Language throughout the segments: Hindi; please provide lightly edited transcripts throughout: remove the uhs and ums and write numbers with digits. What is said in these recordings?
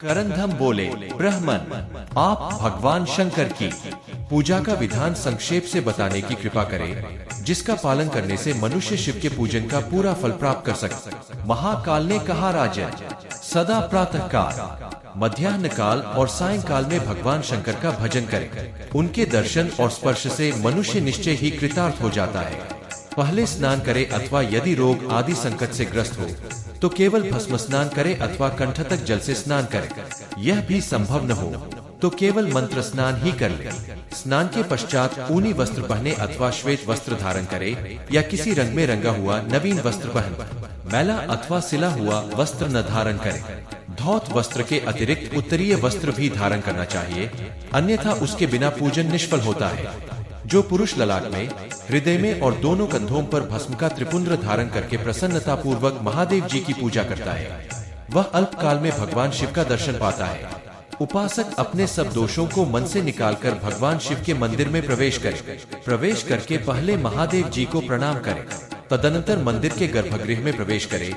करंधम बोले, ब्राह्मण, आप भगवान शंकर की पूजा का विधान संक्षेप से बताने की कृपा करें, जिसका पालन करने से मनुष्य शिव के पूजन का पूरा फल प्राप्त कर सके। महाकाल ने कहा, राजन, सदा प्रातः काल, मध्याह्न काल और सायंकाल में भगवान शंकर का भजन करें। उनके दर्शन और स्पर्श से मनुष्य निश्चय ही कृतार्थ हो जाता है। पहले स्नान करे अथवा यदि रोग आदि संकट से ग्रस्त हो तो केवल भस्म स्नान करे अथवा कंठ तक जल से स्नान करे। यह भी संभव न हो तो केवल मंत्र स्नान ही कर ले। स्नान के पश्चात ऊनी वस्त्र पहने अथवा श्वेत वस्त्र धारण करे या किसी रंग में रंगा हुआ नवीन वस्त्र पहने। मैला अथवा सिला हुआ वस्त्र न धारण करे। धौत वस्त्र के अतिरिक्त उत्तरीय वस्त्र भी धारण करना चाहिए, अन्यथा उसके बिना पूजन निष्फल होता है। जो पुरुष ललाट में, हृदय में और दोनों कंधों पर भस्म का त्रिपुंड्र धारण करके प्रसन्नता पूर्वक महादेव जी की पूजा करता है, वह अल्पकाल में भगवान शिव का दर्शन पाता है। उपासक अपने सब दोषों को मन से निकालकर भगवान शिव के मंदिर में प्रवेश करे। प्रवेश करके पहले महादेव जी को प्रणाम करे, तदनंतर मंदिर के गर्भगृह में प्रवेश करे।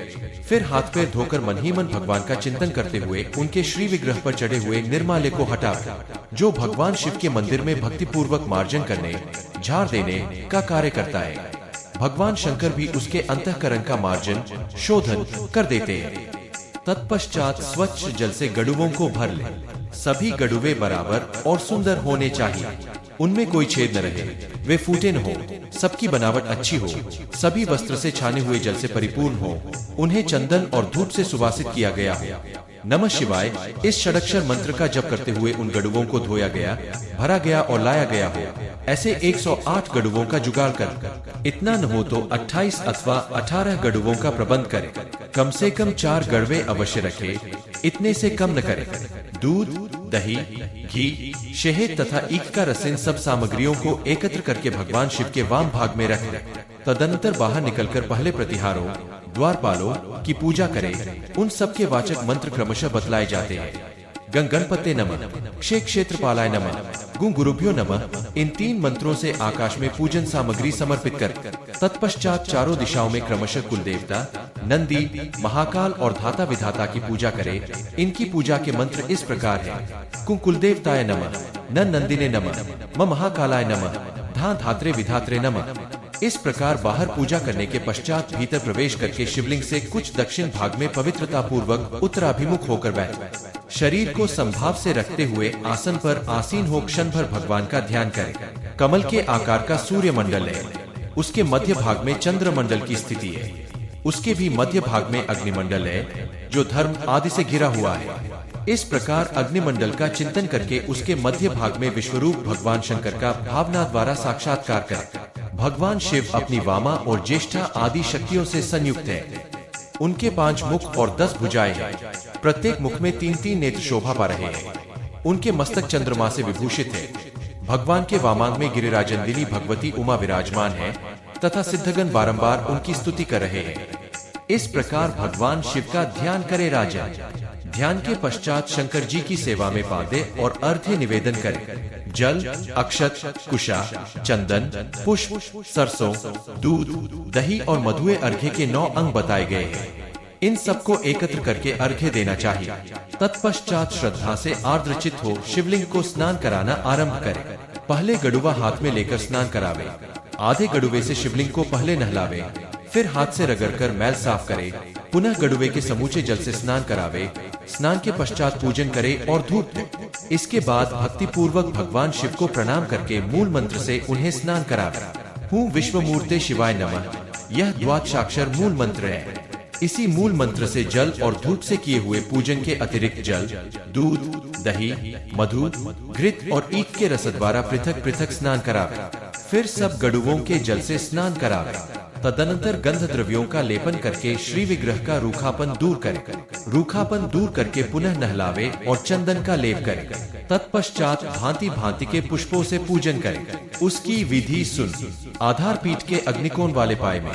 फिर हाथ पैर धोकर मन ही मन भगवान का चिंतन करते हुए उनके श्री विग्रह पर चढ़े हुए निर्माल्य को हटावे, जो भगवान शिव के मंदिर में भक्ति पूर्वक मार्जन करने, झाड़ देने का कार्य करता है। भगवान शंकर भी उसके अंतःकरण का मार्जन, शोधन कर देते हैं। तत्पश्चात स्वच्छ जल से गड़ुओं को भर ले। सभी गड़ुवे बराबर और सुंदर होने चाहिए, उनमें कोई छेद न रहे, वे फूटे न हो, सबकी बनावट अच्छी हो, सभी वस्त्र से छाने हुए जल से परिपूर्ण हो, उन्हें चंदन और धूप से सुवासित किया गया हो। नमः शिवाय इस षडक्षर मंत्र का जप करते हुए उन गड़ुओं को धोया गया, भरा गया और लाया गया हो। ऐसे 108 गड़ुओं का जुगाड़ कर, इतना न हो तो 28 अथवा 18 गड़ुओं का प्रबंध करे। कम से कम 4 गड़वे अवश्य रखे, इतने से कम न करे। दूध, दही, घी, शहद तथा ईख का रस, इन सब सामग्रियों को एकत्र करके भगवान शिव के वाम भाग में रख। तदनंतर बाहर निकलकर पहले प्रतिहारों, द्वारपालों की पूजा करें। उन सब के वाचक मंत्र क्रमशः बतलाए जाते हैं। गणपते नमः, क्षेत्रपालाय नमः, गुरुभ्यो नमः। इन 3 मंत्रों से आकाश में पूजन सामग्री समर्पित कर तत्पश्चात चारों दिशाओं में क्रमशः कुल देवता, नंदी, महाकाल और धाता विधाता की पूजा करे। इनकी पूजा के मंत्र इस प्रकार हैं: कुलदेवताय नमः, नंदिने नमः, महाकालाय नमः, धात्रे विधात्रे नमः। इस प्रकार बाहर पूजा करने के पश्चात भीतर प्रवेश करके शिवलिंग से कुछ दक्षिण भाग में पवित्रता पूर्वक उत्तराभिमुख होकर बैठ शरीर को समभाव से रखते हुए आसन पर आसीन हो क्षण भर भगवान का ध्यान करें। कमल के आकार का सूर्य मंडल है, उसके मध्य भाग में चंद्र मंडल की स्थिति है, उसके भी मध्य भाग में अग्निमंडल है, जो धर्म आदि से घिरा हुआ है। इस प्रकार अग्निमंडल का चिंतन करके उसके मध्य भाग में विश्वरूप भगवान शंकर का भावना द्वारा साक्षात्कार करें। भगवान शिव अपनी वामा और ज्येष्ठा आदि शक्तियों से संयुक्त है। उनके 5 मुख और 10 भुजाएं हैं। प्रत्येक मुख में 3-3 नेत्र शोभा पा रहे हैं। उनके मस्तक चंद्रमा से विभूषित है। भगवान के वामांग में गिरिराजनंदिनी भगवती उमा विराजमान है तथा सिद्धगण बारंबार उनकी स्तुति कर रहे हैं। इस प्रकार भगवान शिव का ध्यान करे राजा। ध्यान के पश्चात शंकर जी की सेवा में पादे और अर्घ्य निवेदन करें। जल, अक्षत, कुशा, चंदन, पुष्प, सरसों, दूध, दही और मधुए अर्घ्य के 9 अंग बताए गए हैं। इन सबको एकत्र करके अर्घ्य देना चाहिए। तत्पश्चात श्रद्धा से आर्द्रचित हो शिवलिंग को स्नान कराना आरंभ करें। पहले गड़ुवा हाथ में लेकर स्नान करावे। आधे गड़ुवे से शिवलिंग को पहले नहलावे, फिर हाथ से रगड़कर मैल साफ करे। पुनः गड़ुवे के समूचे जल से स्नान करावे। स्नान के पश्चात पूजन करे और धूप दे। इसके बाद भक्ति पूर्वक भगवान शिव को प्रणाम करके मूल मंत्र से उन्हें स्नान करावे। हूँ विश्वमूर्ते शिवाय नमः, यह द्वादशाक्षर मूल मंत्र है। इसी मूल मंत्र से जल और धूप से किए हुए पूजन के अतिरिक्त जल, दूध, दही, मधु, घृत और ईख के रस द्वारा पृथक पृथक स्नान करावे। फिर सब गड़ुओं के जल से स्नान करावे। तदनंतर गंध द्रव्यों का लेपन करके श्री विग्रह का रूखापन दूर करे। रूखापन दूर करके पुनः नहलावे और चंदन का लेप करे। तत्पश्चात भांति भांति के पुष्पों से पूजन करे। उसकी विधि सुन। आधार पीठ के अग्निकोण वाले पाए में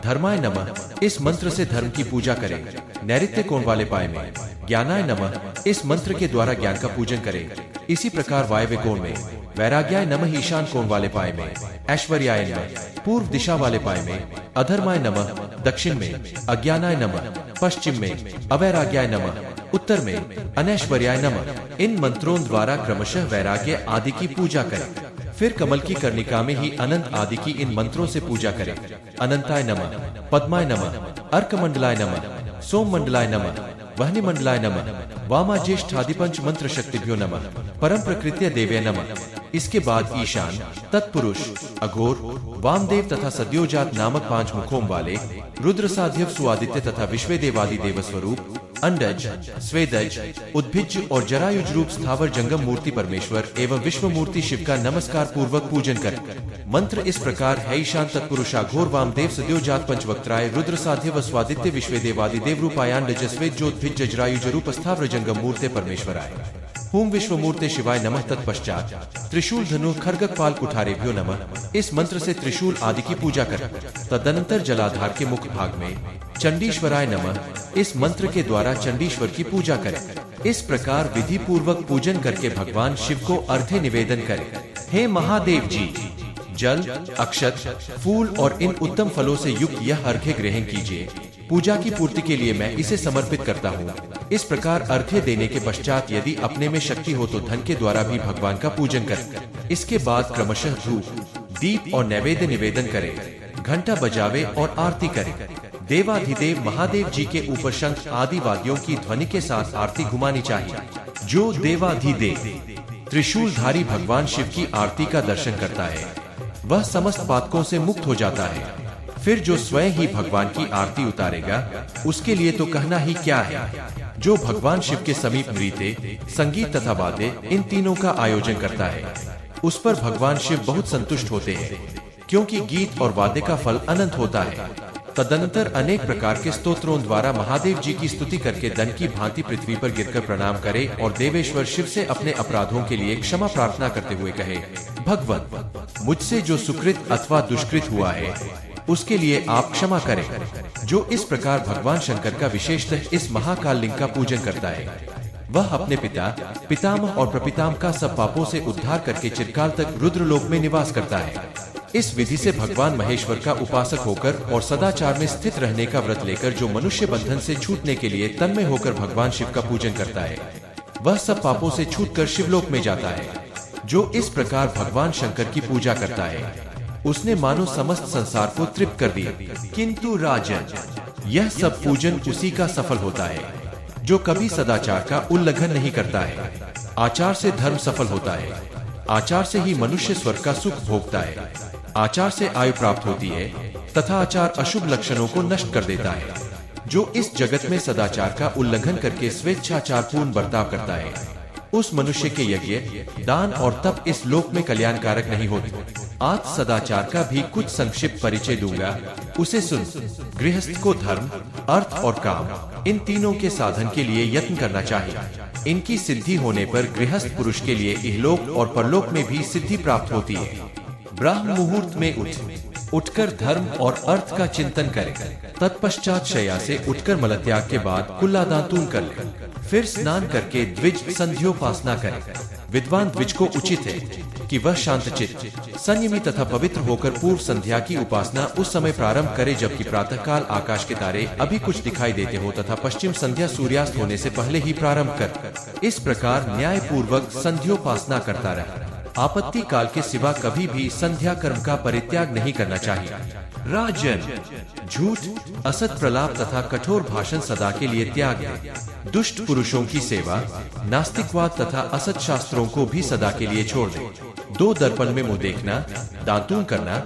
धर्माय नमः, इस मंत्र से धर्म की पूजा करें। नैऋत्य कोण वाले पाए में ज्ञानाय नमः, इस मंत्र के द्वारा ज्ञान का पूजन करें। इसी प्रकार वायव्य कोण में वैराग्याय नमः, ईशान कोण वाले पाए में ऐश्वर्याय नमः, पूर्व दिशा वाले पाए में अधर्माय नमः, दक्षिण में अज्ञानाय नमः, पश्चिम में अवैराग्याय नमः, उत्तर में अनैश्वर्याय नमः। इन मंत्रों द्वारा क्रमशः वैराग्य आदि की पूजा करें। फिर कमल की कर्णिका में ही अनंत आदि की इन मंत्रों से पूजा करें। अनंताय नमः, पद्माय नमः, अर्कमंडलाय नमः, सोममंडलाय नमः, वहनी मंडलाय नमः, वामाज्येष्ठादि पंच मंत्र शक्तिभ्यो नमः, परम प्रकृत्य देव्य नमः। इसके बाद ईशान, तत्पुरुष, अघोर, वामदेव तथा सद्योजात नामक 5 मुखों वाले रुद्र साध्यव सुआदित्य तथा विश्वेदेवादि देव स्वरूप अंडज, स्वेदज, उद्भिज और जरायुज रूप स्थावर जंगम मूर्ति परमेश्वर एवं विश्व मूर्ति शिव का नमस्कार पूर्वक पूजन कर। मंत्र इस प्रकार है। ईशान, तत्पुरुषा, घोर, वामदेव, सद्योजात, पंचवक्त्राय, रुद्र साध्यव स्वादित्य विश्वेदेवादि देवरूपायांडज, स्वेद, ज्योतिज, जरायुज रूप स्थावर जंगम मूर्ति परमेश्वराय। हुम विश्व मूर्ति शिवाय नमः। तत्पश्चात त्रिशूल, धनु, खड्गपाल, कुठारेभ्यो नमः। इस मंत्र से त्रिशूल आदि की पूजा कर। तदनंतर जलाधार के मुख भाग में चंडीश्वराय नमः। इस मंत्र के द्वारा चंडीश्वर की पूजा करें। इस प्रकार विधि पूर्वक पूजन करके भगवान शिव को अर्घ्य निवेदन करें। हे महादेव जी, जल, अक्षत, फूल और इन उत्तम फलों से युक्त यह अर्घ्य ग्रहण कीजिए। पूजा की पूर्ति के लिए मैं इसे समर्पित करता हूँ। इस प्रकार अर्घ्य देने के पश्चात यदि अपने में शक्ति हो तो धन के द्वारा भी भगवान का पूजन करें। इसके बाद क्रमशः धूप, दीप और नैवेद्य निवेदन करें, घंटा बजावे और आरती करें। देवाधिदेव महादेव जी के ऊपर शंख आदि वाद्यों की ध्वनि के साथ आरती घुमानी चाहिए। जो देवाधिदेव त्रिशूलधारी भगवान शिव की आरती का दर्शन करता है वह समस्त पातकों से मुक्त हो जाता है। फिर जो स्वयं ही भगवान की आरती उतारेगा उसके लिए तो कहना ही क्या है। जो भगवान शिव के समीप नृत्य, संगीत तथा वाद्य इन तीनों का आयोजन करता है उस पर भगवान शिव बहुत संतुष्ट होते हैं, क्योंकि गीत और वाद्य का फल अनंत होता है। तदनंतर अनेक प्रकार के स्तोत्रों द्वारा महादेव जी की स्तुति करके दंड की भांति पृथ्वी पर गिरकर प्रणाम करे और देवेश्वर शिव से अपने अपराधों के लिए क्षमा प्रार्थना करते हुए कहे, भगवन्, मुझसे जो सुकृत अथवा दुष्कृत हुआ है उसके लिए आप क्षमा करें। जो इस प्रकार भगवान शंकर का विशेषतः इस महाकाल लिंग का पूजन करता है वह अपने पिता, पितामह और प्रपितामह का सब पापों से उद्धार करके चिरकाल तक रुद्रलोक में निवास करता है। इस विधि से भगवान महेश्वर का उपासक होकर और सदाचार में स्थित रहने का व्रत लेकर जो मनुष्य बंधन से छूटने के लिए तन्मय होकर भगवान शिव का पूजन करता है वह सब पापों से छूटकर शिवलोक में जाता है। जो इस प्रकार भगवान शंकर की पूजा करता है उसने मानो समस्त संसार को तृप्त कर दिया। किंतु राजन, यह सब पूजन उसी का सफल होता है जो कभी सदाचार का उल्लंघन नहीं करता है। आचार से धर्म सफल होता है, आचार से ही मनुष्य स्वर्ग का सुख भोगता है, आचार से आयु प्राप्त होती है तथा आचार अशुभ लक्षणों को नष्ट कर देता है। जो इस जगत में सदाचार का उल्लंघन करके स्वेच्छाचार पूर्ण बर्ताव करता है उस मनुष्य के यज्ञ, दान और तप इस लोक में कल्याणकारक नहीं होते। आज सदाचार का भी कुछ संक्षिप्त परिचय दूंगा, उसे सुन। गृहस्थ को धर्म, अर्थ और काम इन तीनों के साधन के लिए यत्न करना चाहिए। इनकी सिद्धि होने पर गृहस्थ पुरुष के लिए इहलोक और परलोक में भी सिद्धि प्राप्त होती है। ब्राह्म मुहूर्त में उठकर धर्म और अर्थ का चिंतन करें। तत्पश्चात शैया से उठकर मलत्याग के बाद कुल्ला दातून कर ले। फिर स्नान करके द्विज संध्योपासना करें। विद्वान द्विज को उचित है कि वह शांतचित्त, संयमी तथा पवित्र होकर पूर्व संध्या की उपासना उस समय प्रारंभ करे जबकि प्रातःकाल आकाश के तारे अभी कुछ दिखाई देते हो तथा पश्चिम संध्या सूर्यास्त होने से पहले ही प्रारंभ कर। इस प्रकार न्याय पूर्वक संध्योपासना करता रहे। आपत्ति काल के सिवा कभी भी संध्या कर्म का परित्याग नहीं करना चाहिए। राजन, झूठ, असत प्रलाप तथा कठोर भाषण सदा के लिए त्याग दे। दुष्ट पुरुषों की सेवा, नास्तिकवाद तथा असत शास्त्रों को भी सदा के लिए छोड़ दे। 2 दर्पण में मुंह देखना, दातून करना,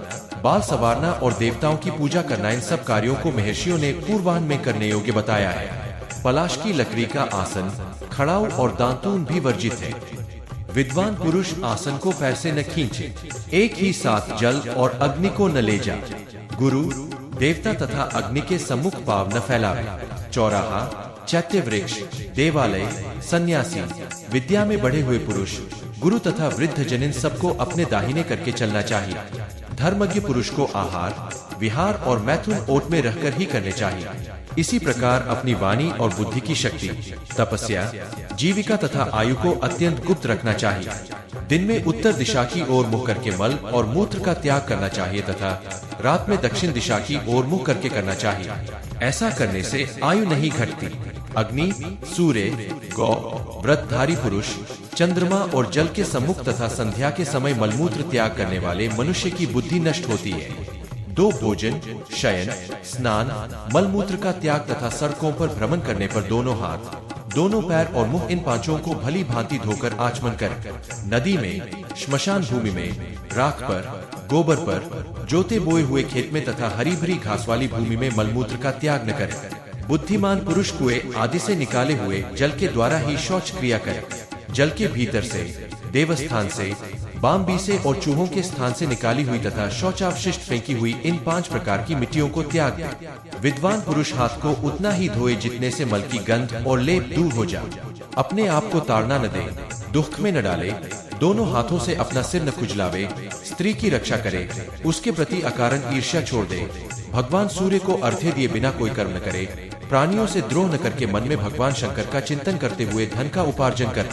बाल संवारना और देवताओं की पूजा करना इन सब कार्यों को महर्षियों ने पूर्वाह्न में करने योग्य बताया है। पलाश की लकड़ी का आसन, खड़ाऊ और दातून भी वर्जित है। विद्वान पुरुष आसन को पैर से न खींचे। एक ही साथ जल और अग्नि को न ले जा। गुरु, देवता तथा अग्नि के सम्मुख पाव न फैलावे। चौराहा, चैत्य वृक्ष, देवालय, सन्यासी, विद्या में बढ़े हुए पुरुष, गुरु तथा वृद्ध जन इन सबको अपने दाहिने करके चलना चाहिए। धर्मज्ञ पुरुष को आहार, विहार और मैथुन ओट में रहकर ही करने चाहिए। इसी प्रकार अपनी वाणी और बुद्धि की शक्ति, तपस्या, जीविका तथा आयु को अत्यंत गुप्त रखना चाहिए। दिन में उत्तर दिशा की ओर मुख करके मल और मूत्र का त्याग करना चाहिए तथा रात में दक्षिण दिशा की ओर मुख करके करना चाहिए। ऐसा करने से आयु नहीं घटती अग्नि, सूर्य, गौ, व्रतधारी पुरुष, चंद्रमा और जल के सम्मुख तथा संध्या के समय मलमूत्र त्याग करने वाले मनुष्य की बुद्धि नष्ट होती है। 2 भोजन, शयन, स्नान, मलमूत्र का त्याग तथा सड़कों पर भ्रमण करने पर दोनों हाथ, दोनों पैर और मुंह इन पांचों को भली भांति धोकर आचमन कर, नदी में, श्मशान भूमि में, राख पर, गोबर पर, जोते बोए हुए खेत में तथा हरी भरी घास वाली भूमि में मलमूत्र का त्याग न करे। बुद्धिमान पुरुष कुएं आदि से निकाले हुए जल के द्वारा ही शौच क्रिया करे। जल के भीतर से, देवस्थान से, बाम्बी से और चूहों के स्थान से निकाली हुई तथा शौचावशिष्ट फेंकी हुई इन 5 प्रकार की मिट्टियों को त्याग दे। विद्वान पुरुष हाथ को उतना ही धोए जितने से मल की गंध और लेप दूर हो जाए। अपने आप को ताड़ना न दे, दुख में न डाले, दोनों हाथों से अपना सिर न खुजलावे, स्त्री की रक्षा करे, उसके प्रति अकारण ईर्ष्या छोड़ दे, भगवान सूर्य को अर्घ्य दिए बिना कोई कर्म न करे, प्राणियों से द्रोह न करके मन में भगवान शंकर का चिंतन करते हुए धन का उपार्जन कर,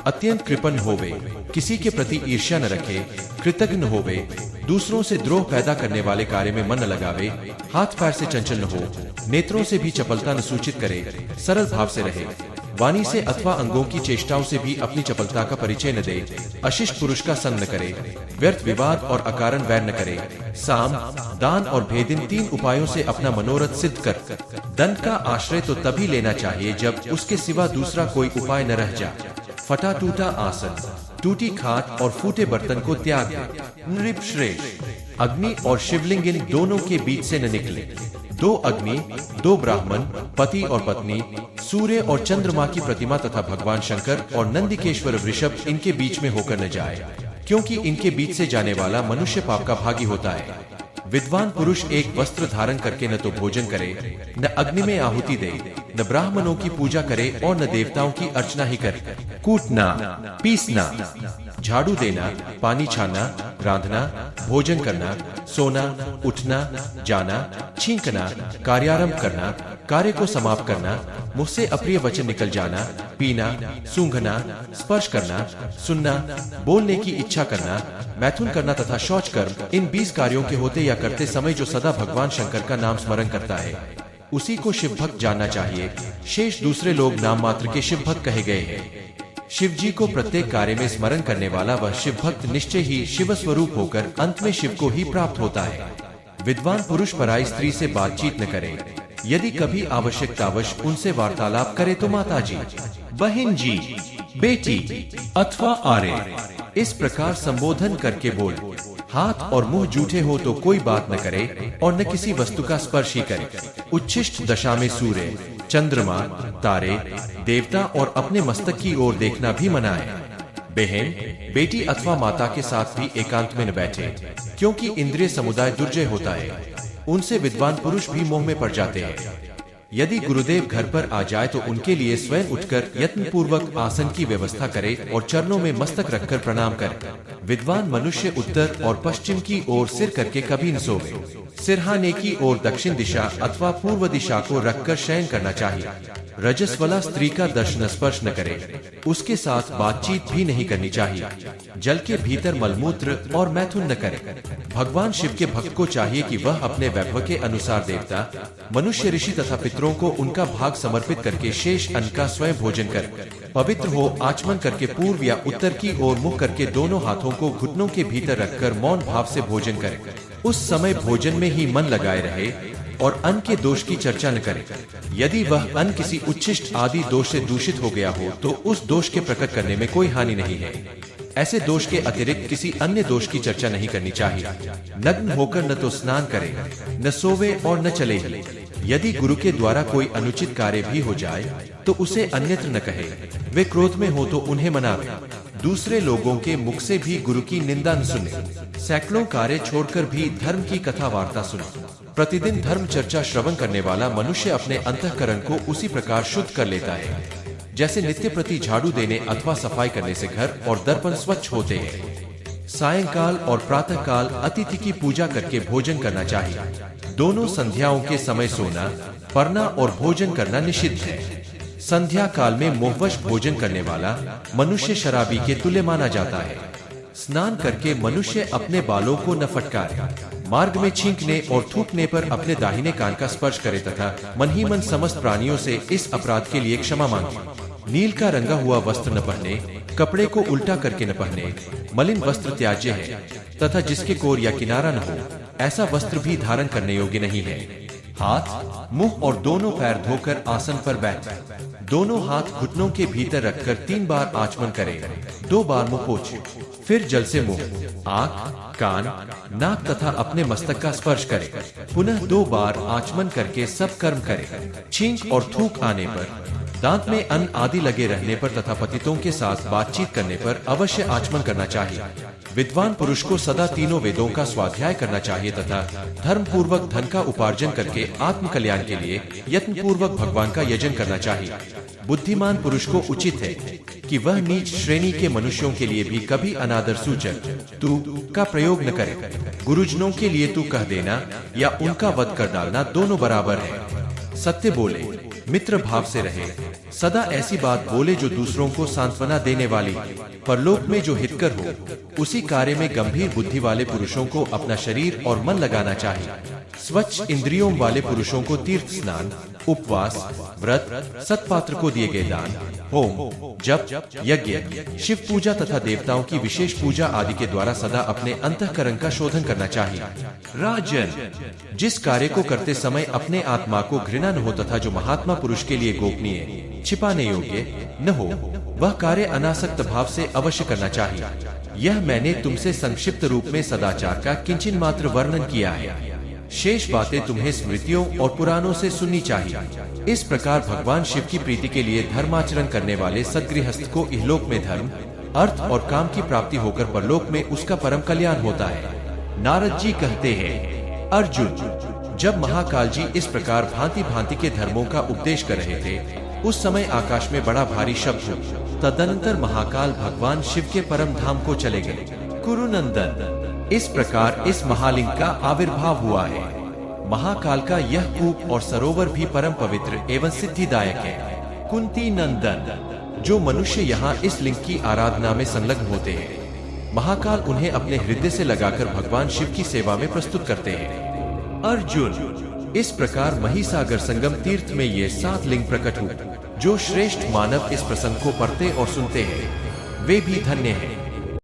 अत्यंत कृपण होवे, किसी के प्रति ईर्ष्या न रखे, कृतज्ञ होवे, दूसरों से द्रोह पैदा करने वाले कार्य में मन न लगावे, हाथ पैर से चंचल न हो, नेत्रों से भी चपलता न सूचित करे, सरल भाव से रहे, वाणी से अथवा अंगों की चेष्टाओं से भी अपनी चपलता का परिचय न दे, अशिष्ट पुरुष का संग न करे, व्यर्थ विवाद और अकारण वैर न करे, साम, दान और भेद इन 3 उपायों से अपना मनोरथ सिद्ध कर। दंड का आश्रय तो तभी लेना चाहिए जब उसके सिवा दूसरा कोई उपाय न रह जाए। फटा टूटा आसन, टूटी खाट और फूटे बर्तन को त्याग दे। नृप श्रेष्ठ, अग्नि और शिवलिंग इन दोनों के बीच से न निकले। 2 अग्नि, 2 ब्राह्मण, पति और पत्नी, सूर्य और चंद्रमा की प्रतिमा तथा भगवान शंकर और नंदिकेश्वर वृषभ इनके बीच में होकर न जाए, क्योंकि इनके बीच से जाने वाला मनुष्य पाप का भागी होता है। विद्वान पुरुष एक वस्त्र धारण करके न तो भोजन करे, न अग्नि में आहुति दे, न ब्राह्मणों की पूजा करे और न देवताओं की अर्चना ही करे। कूटना, पीसना, झाड़ू देना, पानी छाना, रांधना, भोजन करना, सोना, उठना, जाना, छींकना, कार्यारंभ करना, कार्य को समाप्त करना, मुंह से अप्रिय वचन निकल जाना, पीना, सूंघना, स्पर्श करना, सुनना, बोलने की इच्छा करना, मैथुन करना तथा शौच कर्म, इन 20 कार्यों के होते या करते समय जो सदा भगवान शंकर का नाम स्मरण करता है, उसी को शिव भक्त जानना चाहिए। शेष दूसरे लोग नाम मात्र के शिव भक्त कहे गए हैं। शिव जी को प्रत्येक कार्य में स्मरण करने वाला वह शिव भक्त निश्चय ही शिव स्वरूप होकर अंत में शिव को ही प्राप्त होता है। विद्वान पुरुष पराई स्त्री से बातचीत न करे। यदि कभी आवश्यकतावश उनसे वार्तालाप करे तो माता जी, बहन जी, बेटी अथवा आर्य इस प्रकार संबोधन करके बोल। हाथ और मुंह जूठे हो तो कोई बात न करे और न किसी वस्तु का स्पर्श ही करे। उच्छिष्ट दशा में सूर्य, चंद्रमा, तारे, देवता और अपने मस्तक की ओर देखना भी मना है। बहन, बेटी अथवा माता के साथ भी एकांत में न बैठे, क्योंकि इंद्रिय समुदाय दुर्जय होता है। उनसे विद्वान पुरुष भी मोह में पड़ जाते हैं। यदि गुरुदेव घर पर आ जाए तो उनके लिए स्वयं उठकर यत्न पूर्वक आसन की व्यवस्था करे और चरणों में मस्तक रखकर प्रणाम करे। विद्वान मनुष्य उत्तर और पश्चिम की ओर सिर करके कभी न सोवे। सिरहाने की ओर दक्षिण दिशा अथवा पूर्व दिशा को रखकर शयन करना चाहिए। रजस्वला स्त्री का दर्शन स्पर्श न करे, उसके साथ बातचीत भी नहीं करनी चाहिए। जल के भीतर मलमूत्र और मैथुन न करे। भगवान शिव के भक्त को चाहिए कि वह अपने वैभव के अनुसार देवता, मनुष्य, ऋषि तथा पितरों को उनका भाग समर्पित करके शेष अन्न का स्वयं भोजन कर पवित्र हो आचमन करके पूर्व या उत्तर की ओर मुख करके दोनों हाथों को घुटनों के भीतर रखकर मौन भाव से भोजन करे। उस समय भोजन में ही मन लगाए रहे और अन्न के दोष की चर्चा न करे। यदि वह अन्न किसी उच्छिष्ट आदि दोष से दूषित हो गया हो तो उस दोष के प्रकट करने में कोई हानि नहीं है। ऐसे दोष के अतिरिक्त किसी अन्य दोष की चर्चा नहीं करनी चाहिए। नग्न होकर न तो स्नान करे, न सोवे और न चले ही। यदि गुरु के द्वारा कोई अनुचित कार्य भी हो जाए तो उसे अन्यत्र न कहे। वे क्रोध में हो तो उन्हें मनावे। दूसरे लोगों के मुख से भी गुरु की निंदा न सुने। सैकड़ों कार्य छोड़कर भी धर्म की कथा वार्ता सुने। प्रतिदिन धर्म चर्चा श्रवण करने वाला मनुष्य अपने अंतःकरण को उसी प्रकार शुद्ध कर लेता है जैसे नित्य प्रति झाड़ू देने अथवा सफाई करने से घर और दर्पण स्वच्छ होते हैं। सायंकाल और प्रातः काल अतिथि की पूजा करके भोजन करना चाहिए। दोनों संध्याओं के समय सोना, पढ़ना और भोजन करना निषिद्ध है। संध्या काल में मोहवश भोजन करने वाला मनुष्य शराबी के तुल्य माना जाता है। स्नान करके मनुष्य अपने बालों को न फटकारे, मार्ग में छींकने और थूकने पर अपने दाहिने कान का स्पर्श करे तथा मन ही मन समस्त प्राणियों से इस अपराध के लिए क्षमा मांगे। नील का रंगा हुआ वस्त्र न पहने, कपड़े को उल्टा करके न पहने, मलिन वस्त्र त्याज्य है तथा जिसके कोर या किनारा न हो ऐसा वस्त्र भी धारण करने योग्य नहीं है। हाथ, मुंह और दोनों पैर धोकर आसन पर बैठे, दोनों हाथ घुटनों के भीतर रखकर 3 बार आचमन करें, 2 बार मुंह पोंछे, फिर जल से मुंह, आँख, कान, नाक तथा अपने मस्तक का स्पर्श करें। पुनः 2 बार आचमन करके सब कर्म करें। छींक और थूक आने पर, दांत में अन्न आदि लगे रहने पर तथा पतितों के साथ बातचीत करने पर अवश्य आचमन करना चाहिए। विद्वान पुरुष को सदा तीनों वेदों का स्वाध्याय करना चाहिए तथा धर्म पूर्वक धन का उपार्जन करके आत्म कल्याण के लिए यत्न पूर्वक भगवान का यजन करना चाहिए। बुद्धिमान पुरुष को उचित है कि वह नीच श्रेणी के मनुष्यों के लिए भी कभी अनादर सूचक तू का प्रयोग न करे। गुरुजनों के लिए तू कह देना या उनका वध कर डालना दोनों बराबर है। सत्य बोले, मित्र भाव से रहे, सदा ऐसी बात बोले जो दूसरों को सांत्वना देने वाली, परलोक में जो हितकर हो। उसी कार्य में गंभीर बुद्धि वाले पुरुषों को अपना शरीर और मन लगाना चाहिए। स्वच्छ इंद्रियों वाले पुरुषों को तीर्थ स्नान, उपवास, व्रत, सत्पात्र को दिए गए दान, होम, जप, यज्ञ, शिव पूजा तथा देवताओं की विशेष पूजा आदि के द्वारा सदा अपने अंतःकरण का शोधन करना चाहिए। राजन, जिस कार्य को करते समय अपने आत्मा को घृणा न हो तथा जो महात्मा पुरुष के लिए गोपनीय, छिपाने योग्य न हो, वह कार्य अनासक्त भाव से अवश्य करना चाहिए। यह मैंने तुमसे संक्षिप्त रूप में सदाचार का किंचिन मात्र वर्णन किया है। शेष बातें तुम्हें स्मृतियों और पुराणों से सुननी चाहिए। इस प्रकार भगवान शिव की प्रीति के लिए धर्माचरण करने वाले सद्गृहस्थ को इहलोक में धर्म, अर्थ और काम की प्राप्ति होकर परलोक में उसका परम कल्याण होता है। नारद जी कहते हैं, अर्जुन, जब महाकाल जी इस प्रकार भांति भांति के धर्मों का उपदेश कर रहे थे, उस समय आकाश में बड़ा भारी शब्द हुआ। तदनंतर महाकाल भगवान शिव के परम धाम को चले गए। कुरुनंदन, इस प्रकार इस महालिंग का आविर्भाव हुआ है। महाकाल का यह कूप और सरोवर भी परम पवित्र एवं सिद्धिदायक है। कुंती नंदन, जो मनुष्य यहाँ इस लिंग की आराधना में संलग्न होते हैं, महाकाल उन्हें अपने हृदय से लगाकर भगवान शिव की सेवा में प्रस्तुत करते हैं। अर्जुन, इस प्रकार महिसागर संगम तीर्थ में ये 7 लिंग प्रकट हुए। जो श्रेष्ठ मानव इस प्रसंग को पढ़ते और सुनते हैं, वे भी धन्य हैं।